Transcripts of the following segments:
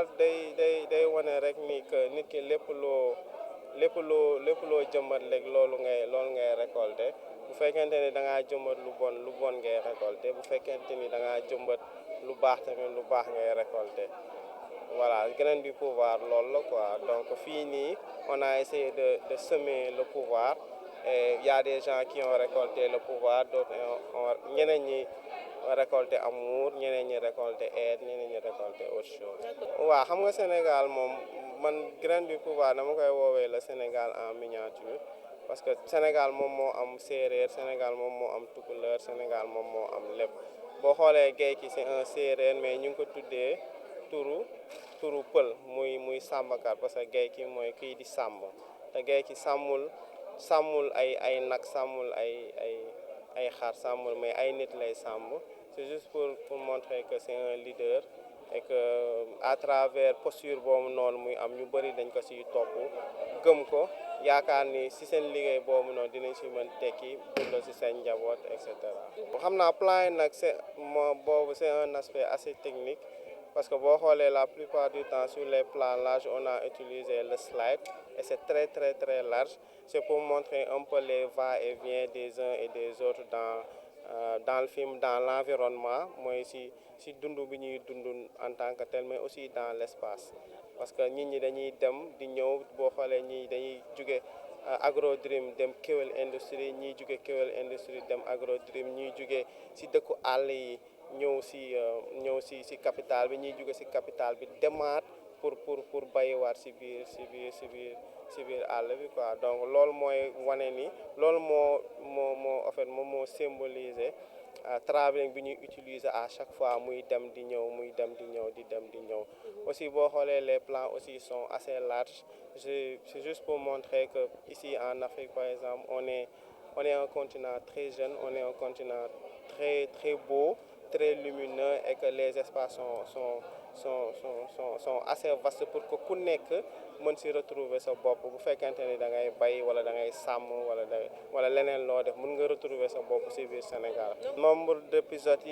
pouvoir day wane rek ni que nit ki lépp loo jëmbat rek loolu ngay récolter bu fekkente ni da ngaa jëmbat lu bon ngay récolter bu fekkente ni da ngaa jëmbat lu baax tamit lu baax ngay récolter voilà graine du pouvoir loolu la quoi donc fii nii on a essayé de semer le pouvoir et il y a des gens qui ont récolté le pouvoir d'autres ñeneen ñi récolté amour ñeneen ñi récolté aide ñeneen ñi récolté autre chose. waaw xam nga Sénégal moom man graine du pouvoir dama koy woowee le Sénégal en miniature parce que Sénégal moom moo am séeréer Sénégal moom moo am tukuleur Sénégal moom moo am lépp boo xoolee Guèye c'est un séeréer mais ñu ngi ko tuddee turu pël muy sàmmkat parce que Guèye mooy kii di sàmm te Guèye sàmmul ay nag sàmmul ay xar sàmmul mais ay nit lay sàmm c'est juste pour montrer que c'est un leader et que à travers posture boobu noonu muy am ñu bëri dañ ko siy topp gëm ko yaakaar ni si seen liggéey boobu noonu dinañ si mën tekki dundal si seen njaboot et cetera. xam naa plan yi nag c'est un aspect assez technique parce que boo xoolee la plupart du temps sur les plans larges on a utilisé le slide et c'est très très très large c'est pour montrer un peu les va-et-vient des uns et des autres dans le film dans l'environnement mooy si dund bi ñuy dund en tant que tel mais aussi dans l'espace parce que nit ñi dañuy dem di ñëw boo xoolee ñii dañuy jóge Agro-Dream dem Kewel Industrie ñiy jóge Kewel Industrie dem Agro-Dream ñiy jóge si dëkku àll yi ñëw si capitale bi ñuy jóge si capitale bi demaat pour bayiwaat si biir àll bi quoi donc loolu mooy wane ni loolu moo en fait moom moo symboliser travelling bi ñuy utiliser à chaque fois muy dem di ñëw muy dem di ñëw di dem di ñëw aussi boo xoolee les plans aussi sont assez larges c'est juste pour montrer que ici en Afrique par exemple on est un continent très jeune on est un continent très très beau très lumineux et que les espaces sont assez vastes pour que ku nekk mën si retrouver sa bopp bu fekkente ni da ngay bay wala da ngay sàmm wala leneen loo def mën nga retrouver sa bopp si biir Sénégal. nombre d'épisodes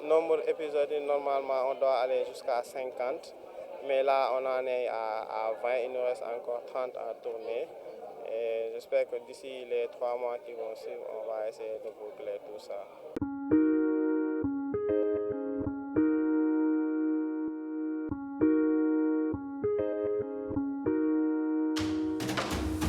nombre d'épisodes yi normalement on doit aller jusqu'à 50 mais là on en est à 20 il nous reste encore 30 à tourner et j'espère que d'ici les 3 mois qui vont suivre on va essayer de boucler tout ça.